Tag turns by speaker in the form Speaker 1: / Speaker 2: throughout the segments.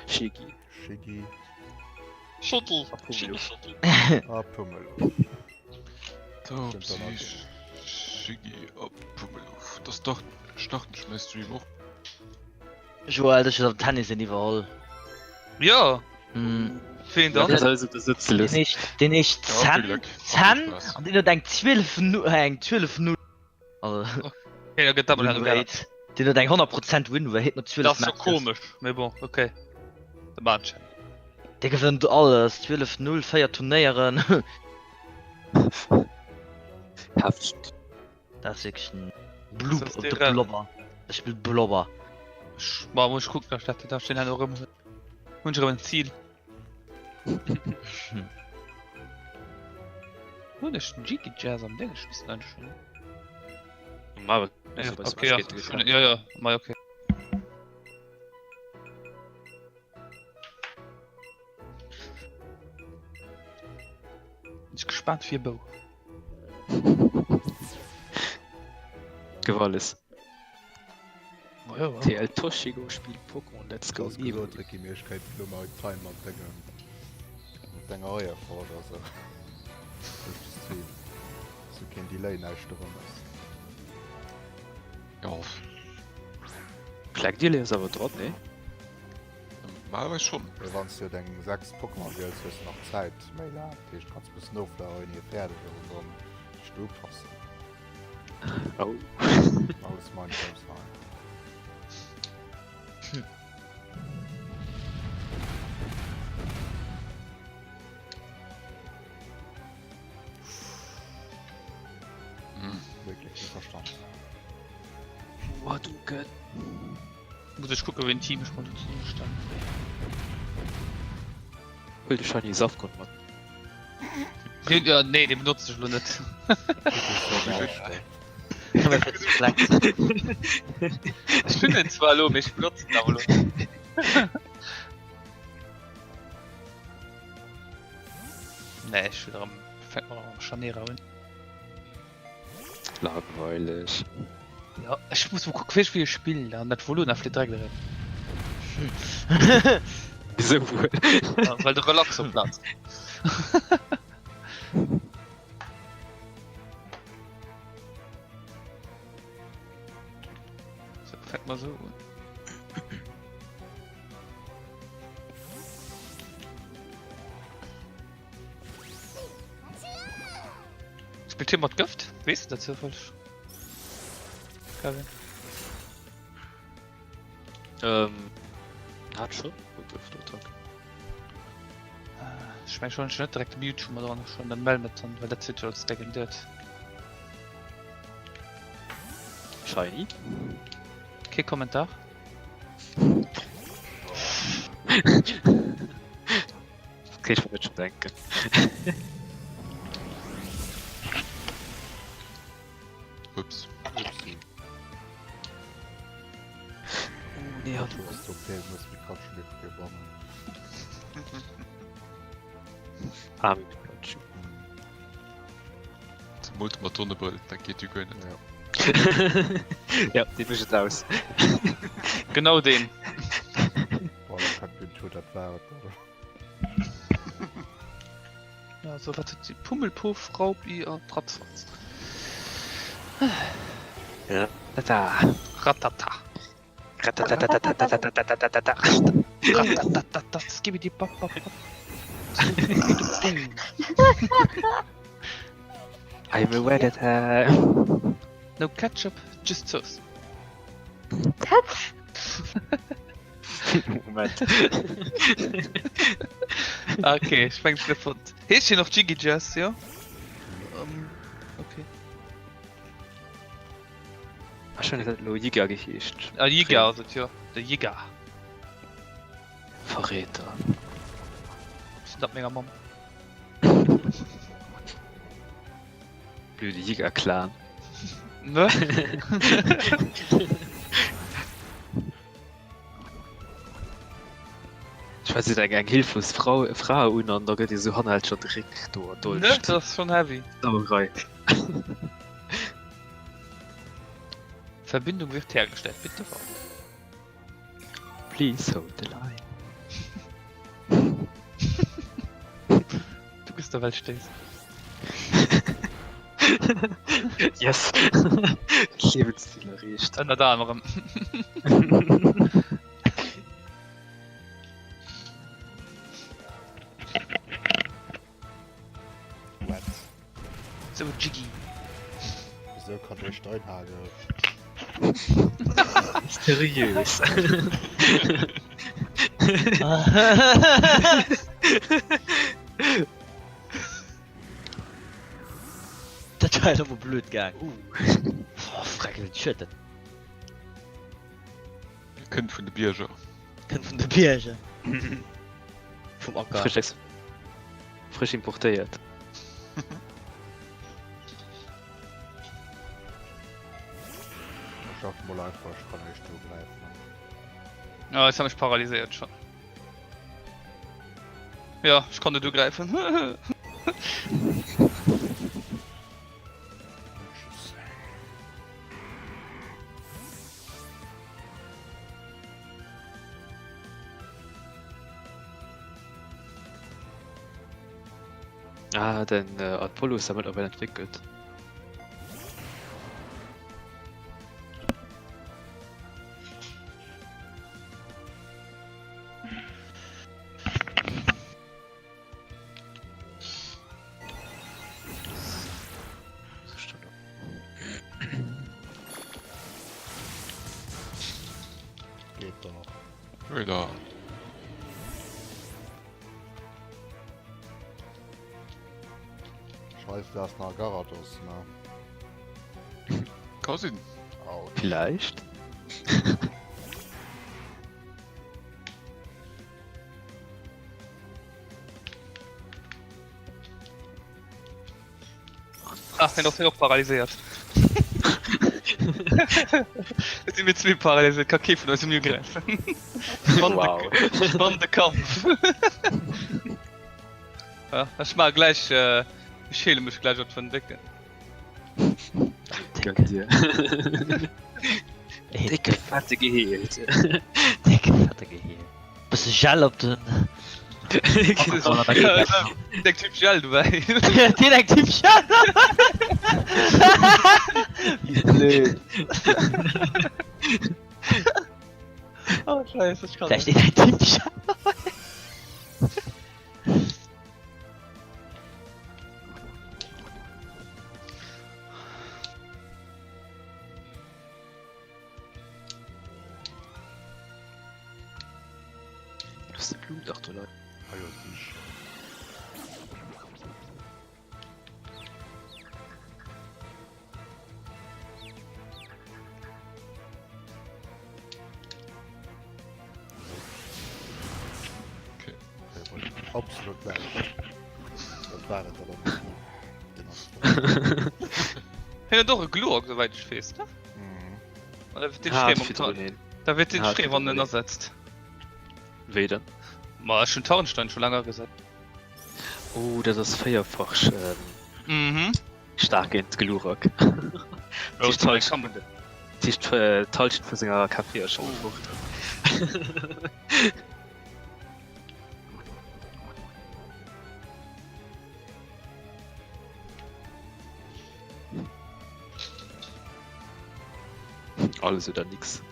Speaker 1: Shiggy.
Speaker 2: Shiggy.
Speaker 3: Schüttel.
Speaker 1: Apumelo.
Speaker 2: Apumelo.
Speaker 4: Shiggy Apumelo. Das doch Startenschmeißstream auch.
Speaker 5: Joel, das ist auf Tennis in die Wahl.
Speaker 3: Ja,
Speaker 5: Hm.
Speaker 3: vielen
Speaker 1: Das
Speaker 3: Dank.
Speaker 1: ist also der Sitzlust.
Speaker 5: Den ist
Speaker 4: Ja,
Speaker 5: 10,
Speaker 4: viel Glück.
Speaker 5: 10
Speaker 4: Spaß.
Speaker 5: und den denkt 12 0. Also,
Speaker 3: Okay, ja, geht aber
Speaker 5: Win
Speaker 3: nicht weiter.
Speaker 5: Rate. Den hat 100% Win, weil hat nur 12
Speaker 3: Das ist so
Speaker 5: Matches.
Speaker 3: komisch. Aber bon, okay. Der Match.
Speaker 5: Der gewinnt alles, 12-0, 4 Turnieren.
Speaker 1: Haft.
Speaker 5: Das ist wirklich ein
Speaker 3: Das ist die
Speaker 5: der
Speaker 3: Rennen.
Speaker 5: Blubber. Das spielt Blubber.
Speaker 3: Muss ich gucken, da stehen halt auch immer. Und ich habe ein Ziel. Oh, das ist ein Jiggy Jazz am Ding. Ich weiß nicht schon.
Speaker 1: Aber
Speaker 3: Ja, okay, ja, mal okay. Ich bin gespannt für Bo.
Speaker 1: Gewalles.
Speaker 3: Oh, ja, wow.
Speaker 1: TL Toshigo spielt Pokémon Let's Go.
Speaker 2: Das gesagt, Ricky Mirschkeit, Flummer, Timer, Denker, euer vor, also. Das ist Ziel. So kein Delay nicht drin ist.
Speaker 4: Ja,
Speaker 1: Clark Deal ist aber dort, ne?
Speaker 4: mal schon.
Speaker 2: Ja, wenn du den 6 Pokémon willst, hast du noch Zeit. Mehr lang. Du kannst bis noch da in die Pferde und dann Stub passen.
Speaker 1: Oh.
Speaker 2: Alles mein Kampf sein. Wirklich nicht verstanden.
Speaker 1: What du Gott.
Speaker 3: Muss ich gucken, wie ein Team ich mal zustand.
Speaker 1: Will du schon die Saftgrund machen?
Speaker 3: Ja, nee, den benutze ich noch nicht.
Speaker 5: Ich hab jetzt gefleckt.
Speaker 3: Ich finde den zwar low, ich benutze ihn aber low. Nee, ich will am Scharnier rein.
Speaker 1: Langweilig.
Speaker 3: Ja, ich muss mal gucken, wie ich spiele, und das Volumen auf die Dreck drin.
Speaker 1: Wieso?
Speaker 3: Ja, weil der Relax auf Platz. So, fängt mal so an. Spielt jemand Gift? Weißt du dazu falsch? Kevin?
Speaker 1: Hat schon.
Speaker 3: Ich mein schon nicht direkt im YouTube oder schon dann melden mit, weil der Titel als legendiert.
Speaker 1: Shiny?
Speaker 3: Okay, Kommentar.
Speaker 1: Okay, ich würde schon denken.
Speaker 4: Ups.
Speaker 2: Upsi.
Speaker 1: Nee, hat
Speaker 2: Du hast okay, muss wie Kopfschliff gewonnen.
Speaker 1: Arme Pikachu.
Speaker 4: Zum Multimatonnebrille, da geht die Gönne.
Speaker 2: Ja.
Speaker 1: Ja, den mischt aus.
Speaker 3: Genau den.
Speaker 2: Boah, das hat mir schon das Wert, oder?
Speaker 3: Ja, so was die Pummelpuff, Raubier, Tratzfatz.
Speaker 1: Ja. Da.
Speaker 3: Ratata.
Speaker 1: Ratatatatatatatatatatata.
Speaker 3: Ratatatata. Skibidi pop pop pop.
Speaker 1: I'm a Redditor.
Speaker 3: No ketchup, just sauce.
Speaker 1: Moment.
Speaker 3: Okay, ich fäng's gefunden. Hier ist hier noch Jiggy Jazz, ja? Okay.
Speaker 1: Wahrscheinlich hat Loiga gehischt.
Speaker 3: Ah, Jäger, also tja. Der Jäger.
Speaker 1: Verräter.
Speaker 3: Ist das mega Mom?
Speaker 1: Blöde Jäger-Clan.
Speaker 3: Ne?
Speaker 1: Ich weiß nicht, eine hilflos Frau und da geht die so halt schon direkt durch.
Speaker 3: Ne? Das ist schon heavy.
Speaker 1: Sauerei.
Speaker 3: Verbindung wird hergestellt, bitte.
Speaker 1: Please hold the line.
Speaker 3: der Welt stehst.
Speaker 1: Yes. Lebensstil erreicht.
Speaker 3: An der Dame.
Speaker 2: What?
Speaker 3: So jiggy.
Speaker 2: Wieso kann ich Steinhage?
Speaker 1: Mysteriös.
Speaker 5: Dat war aber blöd gang. Freckel shit.
Speaker 4: Könnt von der Bierger.
Speaker 5: Kan von der Bierge. Vom Acker.
Speaker 1: Frisch importiert.
Speaker 2: Ich schaff mal einfach, ich kann nicht zugreifen.
Speaker 3: Ja, jetzt habe ich paralysiert schon. Ja, ich konnte du greifen.
Speaker 2: Tschüss.
Speaker 1: Den Apollo sammelt aber entwickelt.
Speaker 2: Geht doch.
Speaker 4: Oder.
Speaker 2: Ich weiß, das ist nach Garados, ne?
Speaker 4: Cousin.
Speaker 2: Au.
Speaker 1: Vielleicht.
Speaker 3: Ach, den doch auch paralysiert. Jetzt sind wir zwei paralysiert, kein Käfer, aus mir greifen.
Speaker 1: Wow.
Speaker 3: Spannender Kampf. Ja, ich mag gleich, ich schäle mich gleich auf den Decken.
Speaker 1: Gönn dir. Dicke, fette geheilt.
Speaker 5: Dicke fette Gehirn. Bist du schall op den.
Speaker 3: Der Typ Schall, du weißt.
Speaker 5: Detektiv schall! Wie blöd.
Speaker 3: Oh, scheiße, ich kann
Speaker 5: Vielleicht
Speaker 3: nicht.
Speaker 5: Detektiv schall.
Speaker 1: Das ist ein Blut, ach du Leute.
Speaker 2: Ah, ja, sicher.
Speaker 4: Okay.
Speaker 2: Okay, absolut gleich. Das war es aber nicht.
Speaker 3: Ja, doch, ein Glurk, soweit ich weiß, ne?
Speaker 2: Mhm.
Speaker 3: Oder wird den
Speaker 1: Ah,
Speaker 3: Stream momentan. Da wird den
Speaker 1: Ah,
Speaker 3: Stream
Speaker 1: Fidronen.
Speaker 3: ersetzt.
Speaker 1: Weder.
Speaker 3: Mal schon Taurenstein schon lange gesagt.
Speaker 1: Oh, das ist feierfach
Speaker 3: Mhm.
Speaker 1: stark ins Glurak.
Speaker 3: Oh,
Speaker 1: ist toll.
Speaker 3: kann man denn?
Speaker 1: Die ist tollsten für seiner Kaffee schon. Alles oder nix.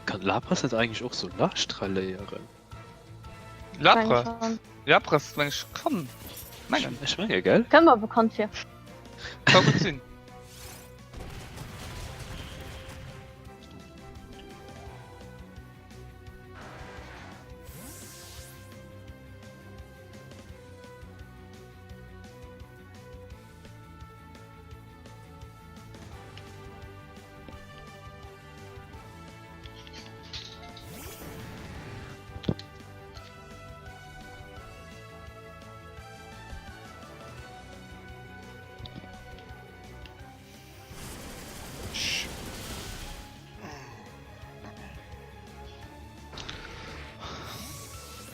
Speaker 1: Kann Lapras jetzt eigentlich auch so Lachstrahle lehren?
Speaker 3: Lapra. Lapra ist eigentlich kann. Nein,
Speaker 1: Ich meine, gell?
Speaker 6: Können wir bekannt für.
Speaker 3: kann gut sehen.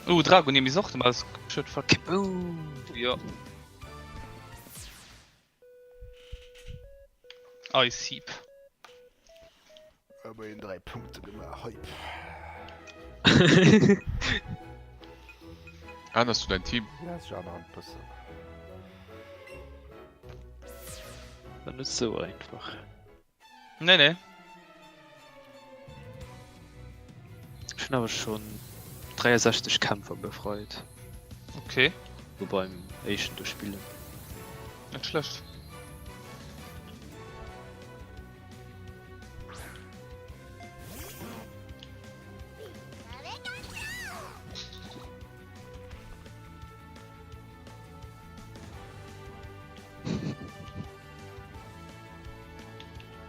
Speaker 3: Oh, Drago nehme ich auch mal als Schritt vor. Ja. Ice Heap.
Speaker 2: Aber in 3 Punkte gemacht. Hype.
Speaker 4: Hast du dein Team?
Speaker 2: Ja, ist ja noch ein bisschen.
Speaker 1: Dann ist so einfach.
Speaker 3: Nee.
Speaker 1: Ich bin aber schon 63 Kämpfer befreit.
Speaker 3: Okay.
Speaker 1: Wo beim Asian durchspielen.
Speaker 3: Nicht schlecht.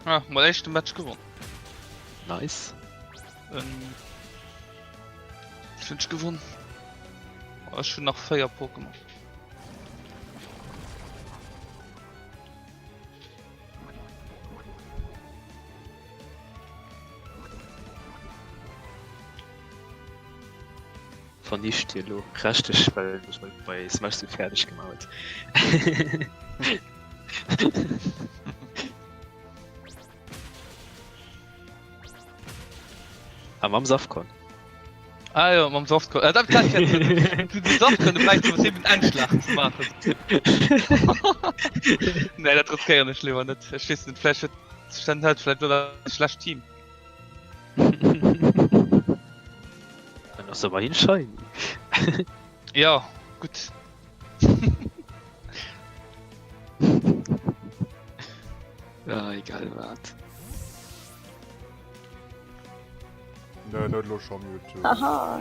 Speaker 3: Ah, mal echt ein Match gewonnen.
Speaker 1: Nice.
Speaker 3: Ich gewonnen. Oh, schon nach 4 Pokémon.
Speaker 1: Vernicht dir lo. Richtig, weil ich bei Smash so fertig gemacht. Am Safcon.
Speaker 3: Ah ja, am Softcore. Das kann ich jetzt. Du Softcore, du bleibst was eben Anschlag zu machen. Nein, das riskiere ich nicht lieber nicht. Er schießt den Flash, stand halt vielleicht oder Slash Team.
Speaker 1: Dann hast du aber hinscheiden.
Speaker 3: Ja, gut.
Speaker 1: Ja, egal, wart.
Speaker 2: Ne, nicht los am YouTube.
Speaker 6: Haha.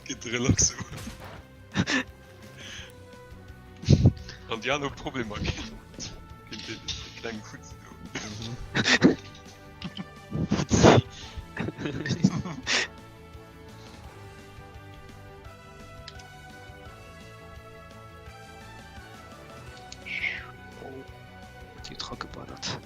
Speaker 4: Geht relax. Und ja, no Problem. Kleinen Fuß.
Speaker 1: Die Trock geballert.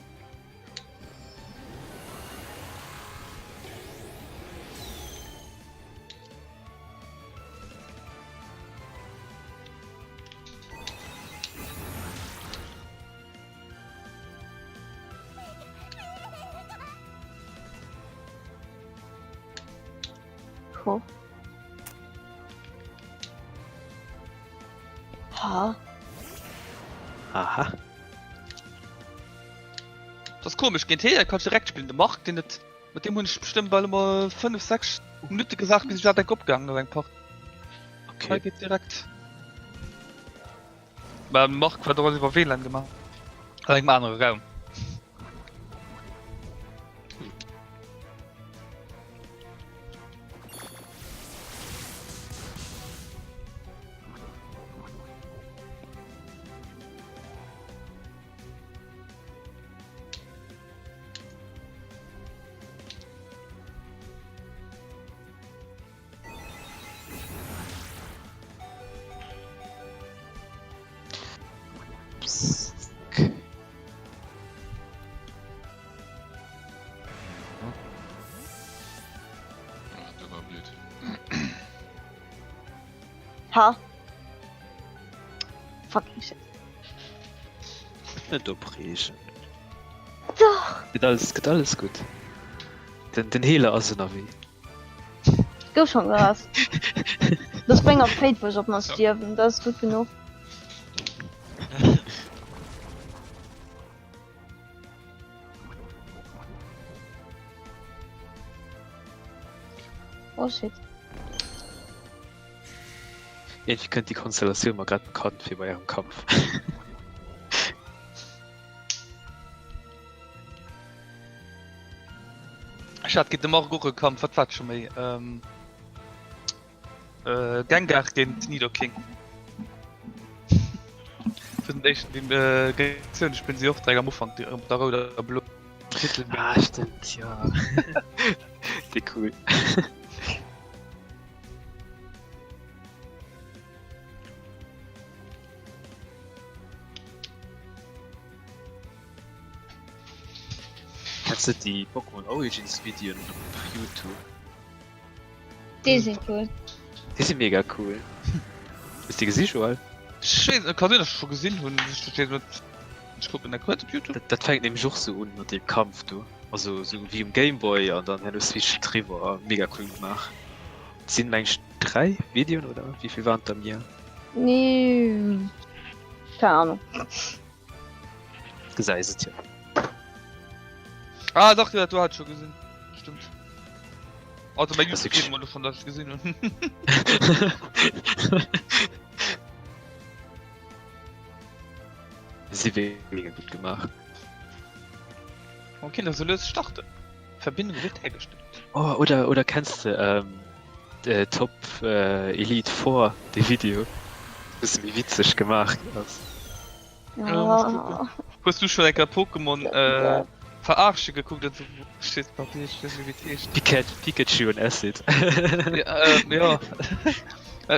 Speaker 6: Cool. Ha.
Speaker 1: Aha.
Speaker 3: Das ist komisch, GT, kannst du direkt spielen. Der macht den nicht. Mit dem habe ich bestimmt weil immer 5-6 Minuten gesagt, bis ich da den Kopf gegangen bin. Der
Speaker 1: Okay.
Speaker 3: geht direkt. Man macht quasi über WLAN gemacht. Also im anderen Raum.
Speaker 4: Das war blöd.
Speaker 6: Ha. Fuck shit.
Speaker 1: Nicht abbrechen.
Speaker 6: Doch.
Speaker 1: Geht alles gut. Den Healer also noch wie.
Speaker 6: Go schon Gras. Das bringt auf Fate, wo ich ob man stirben. Das ist gut genug. Oh shit.
Speaker 1: Ja, ich könnte die Konstellation mal gerade bekannt für bei ihrem Kampf.
Speaker 3: Ich hatte den Morgen gekommen, was schon mal. Gengar gegen Nido King. Für den nächsten Generation, ich bin sie auch Träger am Anfang, da oder Blut. Titel.
Speaker 1: Ah, stimmt, ja. Die cool. Kannst du die Pokémon Origins Videos auf YouTube?
Speaker 6: Die sind cool.
Speaker 1: Die sind mega cool. Ist die gesehen schon?
Speaker 3: Kann das schon gesehen und ich gucke in der Kurze auf YouTube.
Speaker 1: Das fängt nämlich auch so an mit dem Kampf, du. Also so wie im Gameboy und dann hat du Switch drüber mega cool gemacht. Das sind eigentlich 3 Videos oder wie viel waren da mir?
Speaker 6: Nee. Keine Ahnung.
Speaker 1: Gesagt ist es ja.
Speaker 3: Ah, doch, ja, du hast schon gesehen. Stimmt. Also bei
Speaker 1: Das
Speaker 3: YouTube
Speaker 1: ist
Speaker 3: geben wir schon das gesehen.
Speaker 1: Sie wird mega gut gemacht.
Speaker 3: Okay, das soll jetzt starten. Verbindung wird hergestellt.
Speaker 1: Oh, oder kennst du Top Elite 4, die Video? Das ist wie witzig gemacht.
Speaker 6: Ja.
Speaker 3: Hast du schon lecker Pokémon verarsche geguckt, dass du stehst bei dir, ich weiß nicht, wie es ist.
Speaker 1: Pikachu und Acid.
Speaker 3: Ja.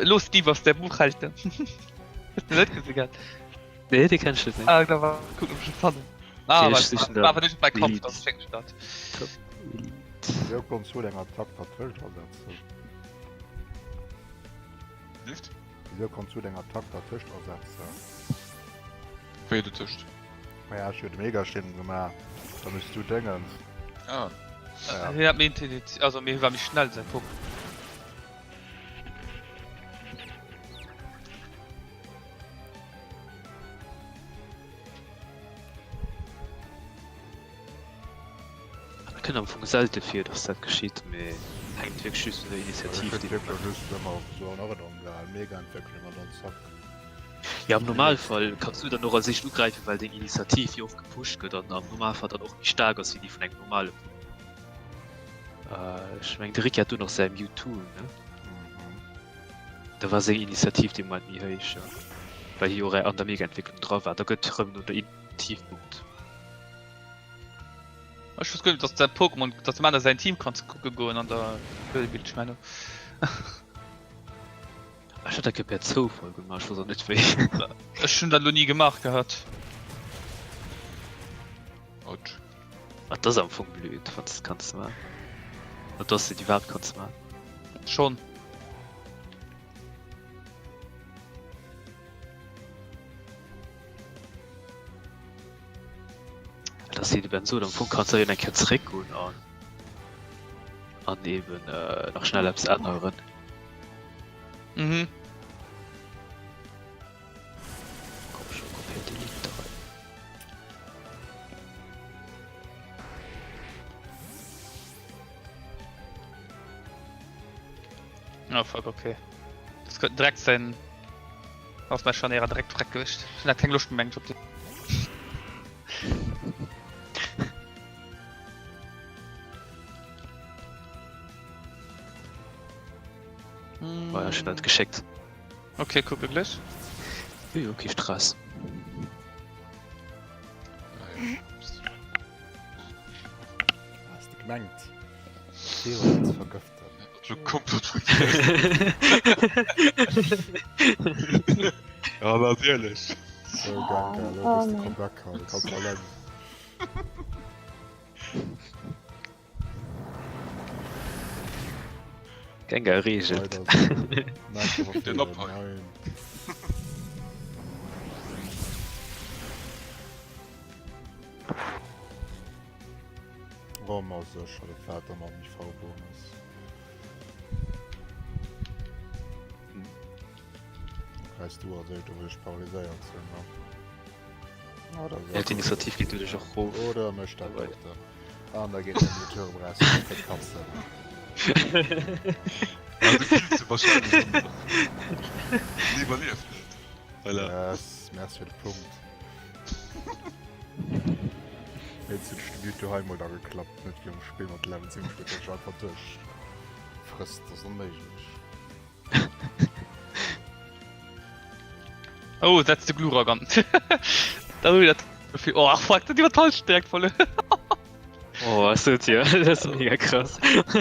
Speaker 3: Los, die, was der Buchhalter. Hast du nicht gesehen?
Speaker 1: Nee, die kennst du nicht.
Speaker 3: Ah, da war gut um schon vorne. Ah,
Speaker 1: Die
Speaker 3: aber
Speaker 1: ist zwischen
Speaker 3: war aber nicht bei Kopf,
Speaker 1: Elite.
Speaker 3: das fängt statt.
Speaker 1: Top Elite.
Speaker 2: Ja, kommt zu länger Takt hat Welt ersetzen.
Speaker 4: Lift?
Speaker 2: Wieso kommt zu länger Takt hat Tisch ersetzen?
Speaker 4: Fede Tisch.
Speaker 2: Ja, ich würde mega stehen gemacht. Da müsst du denken.
Speaker 4: Ah.
Speaker 2: Ja.
Speaker 3: Ja, mir Intelligenz, also mir war mich schnell sein Punkt.
Speaker 1: Wir können am Anfang selten viel, dass das geschieht, aber hängt wirklich schon von der
Speaker 2: Ich
Speaker 1: Initiative.
Speaker 2: würde
Speaker 1: Die
Speaker 2: wirklich just immer auf so eine Erinnerung gehalten. Mega Entwicklung und dann zack.
Speaker 1: ja, im Normalfall kannst du dann noch als sich zugreifen, weil die Initiative hier oft gepusht wird und am Normalfall dann auch nicht stärker ist wie die von einem normalen. Ich meine, der Rick hat du noch sein Mewtwo, ne? Da war seine Initiative, die man nie höre, ja. Weil hier auch an der Mega-Entwicklung drauf war. Da geht es nur der Initiativpunkt.
Speaker 3: Ich weiß gar nicht, dass der Pokémon, dass man da sein Team kann gucken gehen an der Bild, ich meine.
Speaker 1: Ich hatte per Zufall gemacht, ich weiß auch nicht wie.
Speaker 3: Das schon dann noch nie gemacht gehabt.
Speaker 4: Autsch.
Speaker 1: Ach, das ist am Anfang blöd, was kannst du machen. Und das ist die Welt kannst du machen.
Speaker 3: Schon.
Speaker 1: Das sieht eben so, dann kannst du ja einen zurück und an eben noch schnell etwas anderen.
Speaker 3: Mhm.
Speaker 1: Komm schon, kopiert die Lied rein.
Speaker 3: Ja, voll okay. Das könnte direkt sein. Aus meiner Scharniere direkt weggewischt. Ich hab keine Lust mehr auf die.
Speaker 1: War ja schon nicht geschickt.
Speaker 3: Okay, guck gleich.
Speaker 1: Ja, okay, Straße.
Speaker 2: Hast du gemerkt? Theo hat vergiftet.
Speaker 4: So komplett vergessen. Ja, natürlich.
Speaker 2: So, danke. Du
Speaker 6: Oh
Speaker 2: bist
Speaker 6: nein.
Speaker 2: komplett kalt. Kannst du allein.
Speaker 1: Kein geregelt.
Speaker 4: Den Abhang.
Speaker 2: Nein. Warum also schon der Vater noch nicht V-Bonus? Weißt du, also du willst pausieren zu machen. Oder
Speaker 1: Ja, die Initiative geht natürlich auch hoch.
Speaker 2: Oder möchte er
Speaker 1: Weit.
Speaker 2: weiter. Ah, und da geht er in die Tür raus. Die Katze.
Speaker 4: Also killst du wahrscheinlich. Lieber lebt. Weil er.
Speaker 2: Ja, das ist mehr als für den Punkt. Jetzt sind die Tür einmal da geklappt. Nicht wie im Spiel mit Level 7 spielt der schon einfach durch. Frisst das unmöglich.
Speaker 3: Oh, setzt der Gluragan. Da wird das. Oh, fuck, die war toll stärkt voll.
Speaker 1: Oh, was ist hier? Das ist mega krass. Jetzt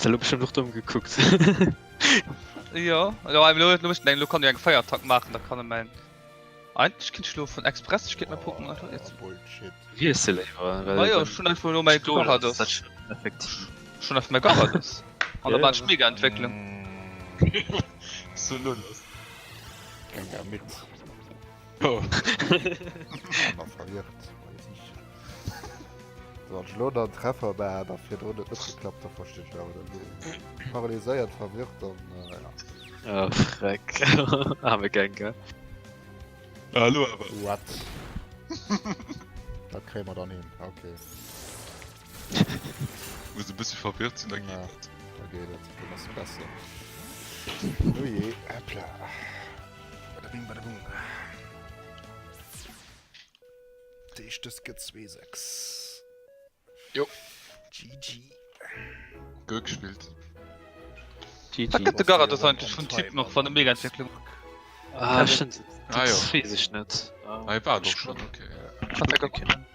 Speaker 1: habe ich bestimmt noch dumm geguckt.
Speaker 3: Ja, ja, du musst denken, du kannst ja einen Feuerattack machen, da kann er meinen. Eigentlich kind schlo von Express ich geht mal gucken Alter, jetzt
Speaker 2: Bullshit.
Speaker 1: wie ist der Lever
Speaker 3: Ah ja, schon einfach nur mein Garados.
Speaker 1: effektiv
Speaker 3: Schon auf mein Garados. Und da
Speaker 1: Ja,
Speaker 3: war
Speaker 1: ja.
Speaker 3: mega Entwicklung.
Speaker 4: So null.
Speaker 2: Kann ja mit.
Speaker 4: Oh.
Speaker 2: Aber verwirrt. Weiß nicht. So, ein Schloder Treffer bei dafür drunter nicht geklappt, da verstehe ich aber dann. Paralysiert, verwirrt, dann, ja.
Speaker 1: oh, freck arme Gänge
Speaker 4: Hallo, aber.
Speaker 2: What? Da kriegen wir dann hin, okay.
Speaker 4: Muss ein bisschen verwirrt sein, dann
Speaker 2: Ja.
Speaker 4: geht das.
Speaker 2: Da geht es, das ist besser. Oh je, hoppla. Badabing, badabung. Das geht 2-6.
Speaker 4: Jo.
Speaker 2: GG.
Speaker 4: Gut gespielt.
Speaker 3: Da
Speaker 1: GG
Speaker 3: gibt der Garados eigentlich von Typ noch von der mega Entwicklung.
Speaker 1: ah, stimmt.
Speaker 4: Ah,
Speaker 1: Das
Speaker 4: ja.
Speaker 1: weiß ich nicht
Speaker 4: Ah, ich war doch schon, okay.
Speaker 3: Hat er gekommen.